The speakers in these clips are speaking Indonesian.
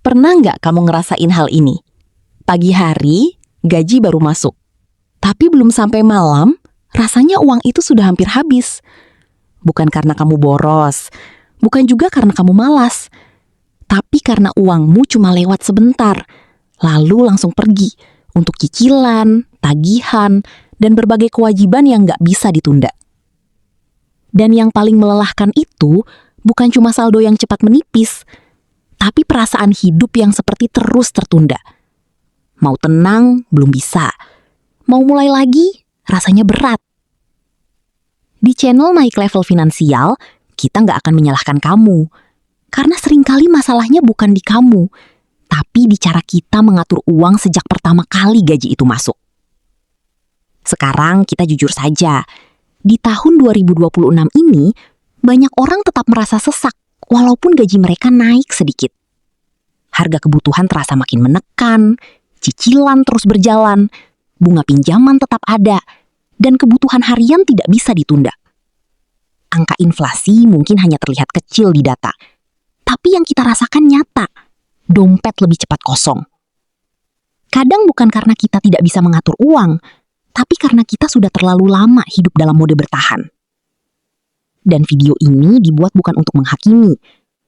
Pernah nggak kamu ngerasain hal ini? Pagi hari, gaji baru masuk. Tapi belum sampai malam, rasanya uang itu sudah hampir habis. Bukan karena kamu boros, bukan juga karena kamu malas, tapi karena uangmu cuma lewat sebentar, lalu langsung pergi untuk cicilan, tagihan, dan berbagai kewajiban yang nggak bisa ditunda. Dan yang paling melelahkan itu bukan cuma saldo yang cepat menipis, tapi perasaan hidup yang seperti terus tertunda. Mau tenang, belum bisa. Mau mulai lagi, rasanya berat. Di channel Naik Level Finansial, kita nggak akan menyalahkan kamu. Karena seringkali masalahnya bukan di kamu, tapi di cara kita mengatur uang sejak pertama kali gaji itu masuk. Sekarang kita jujur saja, di tahun 2026 ini, banyak orang tetap merasa sesak walaupun gaji mereka naik sedikit. Harga kebutuhan terasa makin menekan, cicilan terus berjalan, bunga pinjaman tetap ada, dan kebutuhan harian tidak bisa ditunda. Angka inflasi mungkin hanya terlihat kecil di data, tapi yang kita rasakan nyata, dompet lebih cepat kosong. Kadang bukan karena kita tidak bisa mengatur uang, tapi karena kita sudah terlalu lama hidup dalam mode bertahan. Dan video ini dibuat bukan untuk menghakimi,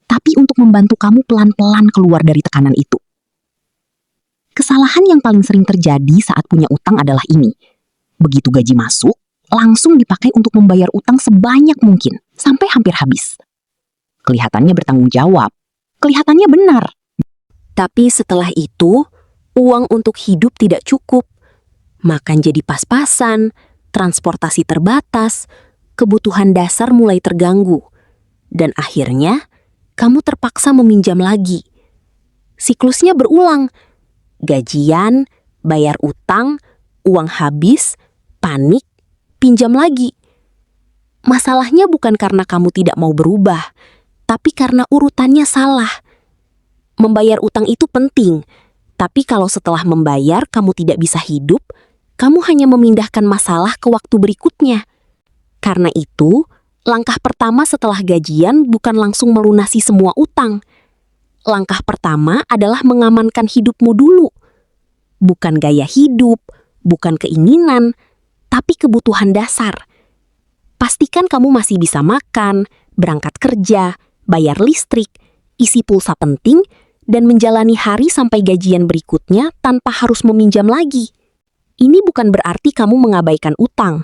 tapi untuk membantu kamu pelan-pelan keluar dari tekanan itu. Kesalahan yang paling sering terjadi saat punya utang adalah ini. Begitu gaji masuk, langsung dipakai untuk membayar utang sebanyak mungkin, sampai hampir habis. Kelihatannya bertanggung jawab, kelihatannya benar. Tapi setelah itu, uang untuk hidup tidak cukup. Makan jadi pas-pasan, transportasi terbatas, kebutuhan dasar mulai terganggu. Dan akhirnya, kamu terpaksa meminjam lagi. Siklusnya berulang. Gajian, bayar utang, uang habis, panik, pinjam lagi. Masalahnya bukan karena kamu tidak mau berubah, tapi karena urutannya salah. Membayar utang itu penting, tapi kalau setelah membayar kamu tidak bisa hidup, kamu hanya memindahkan masalah ke waktu berikutnya. Karena itu, langkah pertama setelah gajian bukan langsung melunasi semua utang. Langkah pertama adalah mengamankan hidupmu dulu. Bukan gaya hidup, bukan keinginan, tapi kebutuhan dasar. Pastikan kamu masih bisa makan, berangkat kerja, bayar listrik, isi pulsa penting, dan menjalani hari sampai gajian berikutnya tanpa harus meminjam lagi. Ini bukan berarti kamu mengabaikan utang.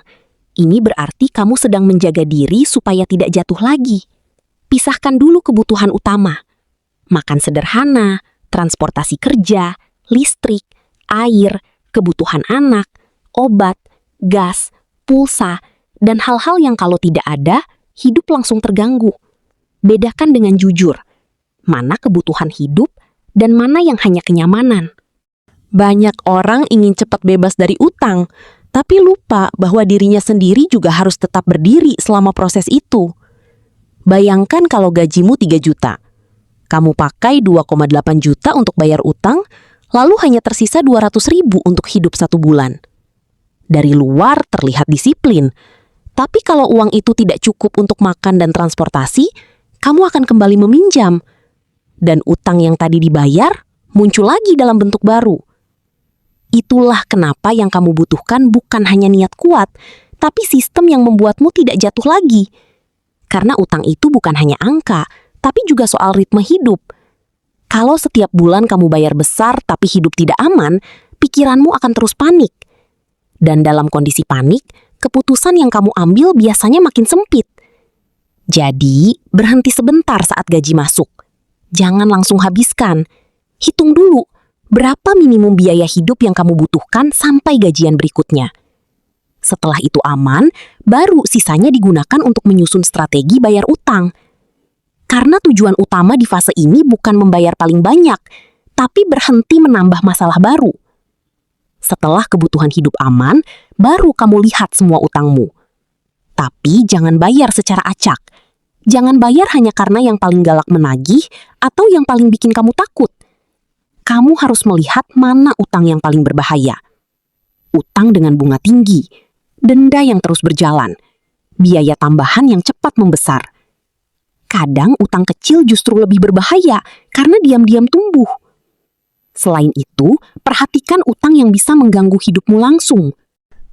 Ini berarti kamu sedang menjaga diri supaya tidak jatuh lagi. Pisahkan dulu kebutuhan utama. Makan sederhana, transportasi kerja, listrik, air, kebutuhan anak, obat, gas, pulsa, dan hal-hal yang kalau tidak ada, hidup langsung terganggu. Bedakan dengan jujur, mana kebutuhan hidup dan mana yang hanya kenyamanan. Banyak orang ingin cepat bebas dari utang, tapi lupa bahwa dirinya sendiri juga harus tetap berdiri selama proses itu. Bayangkan kalau gajimu 3 juta. Kamu pakai 2,8 juta untuk bayar utang, lalu hanya tersisa 200.000 untuk hidup 1 bulan. Dari luar terlihat disiplin, tapi kalau uang itu tidak cukup untuk makan dan transportasi, kamu akan kembali meminjam. Dan utang yang tadi dibayar muncul lagi dalam bentuk baru. Itulah kenapa yang kamu butuhkan bukan hanya niat kuat, tapi sistem yang membuatmu tidak jatuh lagi. Karena utang itu bukan hanya angka, tapi juga soal ritme hidup. Kalau setiap bulan kamu bayar besar tapi hidup tidak aman, pikiranmu akan terus panik. Dan dalam kondisi panik, keputusan yang kamu ambil biasanya makin sempit. Jadi, berhenti sebentar saat gaji masuk. Jangan langsung habiskan. Hitung dulu, berapa minimum biaya hidup yang kamu butuhkan sampai gajian berikutnya. Setelah itu aman, baru sisanya digunakan untuk menyusun strategi bayar utang. Karena tujuan utama di fase ini bukan membayar paling banyak, tapi berhenti menambah masalah baru. Setelah kebutuhan hidup aman, baru kamu lihat semua utangmu. Tapi jangan bayar secara acak. Jangan bayar hanya karena yang paling galak menagih atau yang paling bikin kamu takut. Kamu harus melihat mana utang yang paling berbahaya. Utang dengan bunga tinggi, denda yang terus berjalan, biaya tambahan yang cepat membesar. Kadang utang kecil justru lebih berbahaya karena diam-diam tumbuh. Selain itu, perhatikan utang yang bisa mengganggu hidupmu langsung.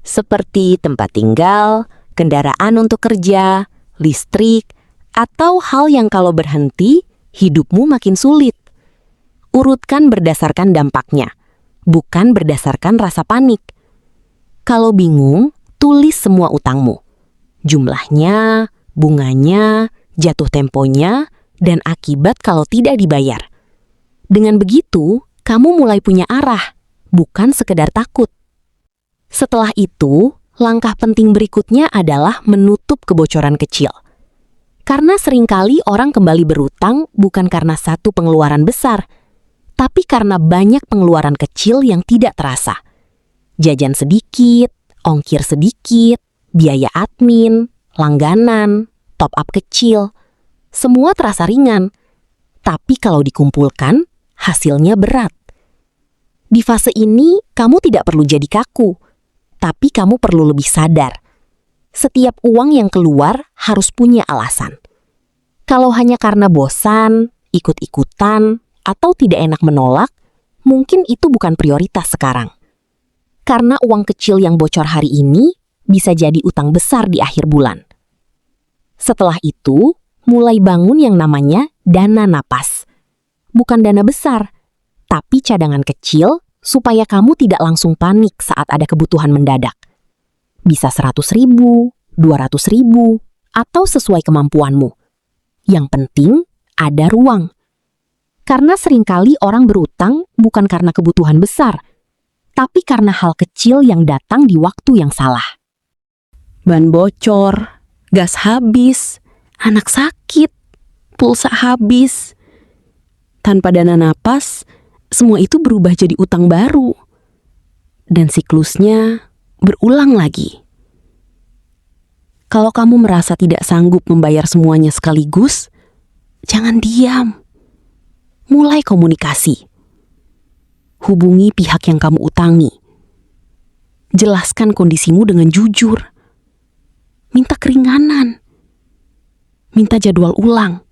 Seperti tempat tinggal, kendaraan untuk kerja, listrik, atau hal yang kalau berhenti, hidupmu makin sulit. Urutkan berdasarkan dampaknya, bukan berdasarkan rasa panik. Kalau bingung, tulis semua utangmu. Jumlahnya, bunganya, jatuh temponya, dan akibat kalau tidak dibayar. Dengan begitu, kamu mulai punya arah, bukan sekedar takut. Setelah itu, langkah penting berikutnya adalah menutup kebocoran kecil. Karena seringkali orang kembali berutang bukan karena satu pengeluaran besar, tapi karena banyak pengeluaran kecil yang tidak terasa. Jajan sedikit, ongkir sedikit, biaya admin, langganan, top up kecil. Semua terasa ringan, tapi kalau dikumpulkan, hasilnya berat. Di fase ini, kamu tidak perlu jadi kaku, tapi kamu perlu lebih sadar. Setiap uang yang keluar harus punya alasan. Kalau hanya karena bosan, ikut-ikutan, atau tidak enak menolak, mungkin itu bukan prioritas sekarang. Karena uang kecil yang bocor hari ini bisa jadi utang besar di akhir bulan. Setelah itu, mulai bangun yang namanya dana napas. Bukan dana besar, tapi cadangan kecil supaya kamu tidak langsung panik saat ada kebutuhan mendadak. Bisa 100.000, 200.000, atau sesuai kemampuanmu. Yang penting, ada ruang. Karena seringkali orang berutang bukan karena kebutuhan besar, tapi karena hal kecil yang datang di waktu yang salah. Ban bocor, gas habis, anak sakit, pulsa habis. Tanpa dana napas, semua itu berubah jadi utang baru. Dan siklusnya berulang lagi. Kalau kamu merasa tidak sanggup membayar semuanya sekaligus, jangan diam. Mulai komunikasi. Hubungi pihak yang kamu utangi. Jelaskan kondisimu dengan jujur. Minta keringanan. Minta jadwal ulang.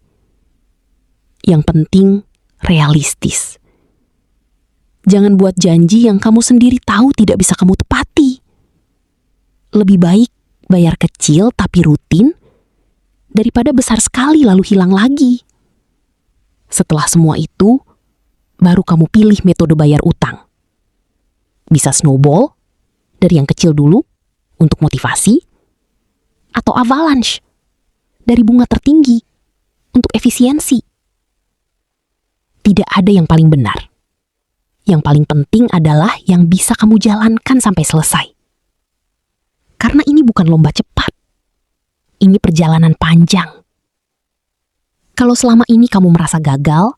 Yang penting, realistis. Jangan buat janji yang kamu sendiri tahu tidak bisa kamu tepati. Lebih baik bayar kecil tapi rutin, daripada besar sekali lalu hilang lagi. Setelah semua itu, baru kamu pilih metode bayar utang. Bisa snowball, dari yang kecil dulu, untuk motivasi, atau avalanche, dari bunga tertinggi, untuk efisiensi. Tidak ada yang paling benar. Yang paling penting adalah yang bisa kamu jalankan sampai selesai. Karena ini bukan lomba cepat. Ini perjalanan panjang. Kalau selama ini kamu merasa gagal,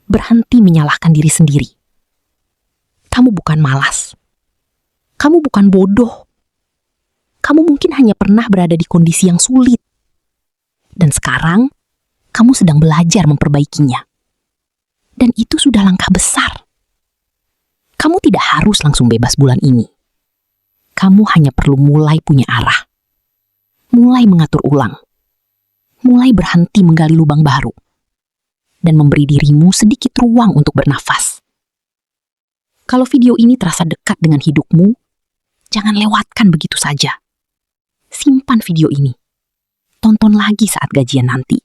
berhenti menyalahkan diri sendiri. Kamu bukan malas. Kamu bukan bodoh. Kamu mungkin hanya pernah berada di kondisi yang sulit. Dan sekarang, kamu sedang belajar memperbaikinya. Dan itu sudah langkah besar. Kamu tidak harus langsung bebas bulan ini. Kamu hanya perlu mulai punya arah. Mulai mengatur ulang. Mulai berhenti menggali lubang baru. Dan memberi dirimu sedikit ruang untuk bernafas. Kalau video ini terasa dekat dengan hidupmu, jangan lewatkan begitu saja. Simpan video ini. Tonton lagi saat gajian nanti.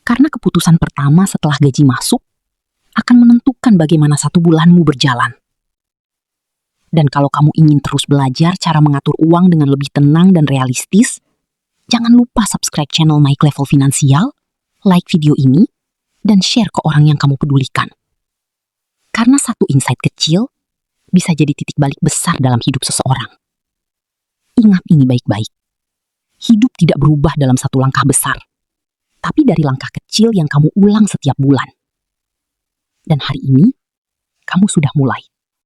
Karena keputusan pertama setelah gaji masuk akan menentukan bagaimana satu bulanmu berjalan. Dan kalau kamu ingin terus belajar cara mengatur uang dengan lebih tenang dan realistis, jangan lupa subscribe channel Naik Level Finansial, like video ini, dan share ke orang yang kamu pedulikan. Karena satu insight kecil bisa jadi titik balik besar dalam hidup seseorang. Ingat ini baik-baik. Hidup tidak berubah dalam satu langkah besar, tapi dari langkah kecil yang kamu ulang setiap bulan. Dan hari ini, kamu sudah mulai.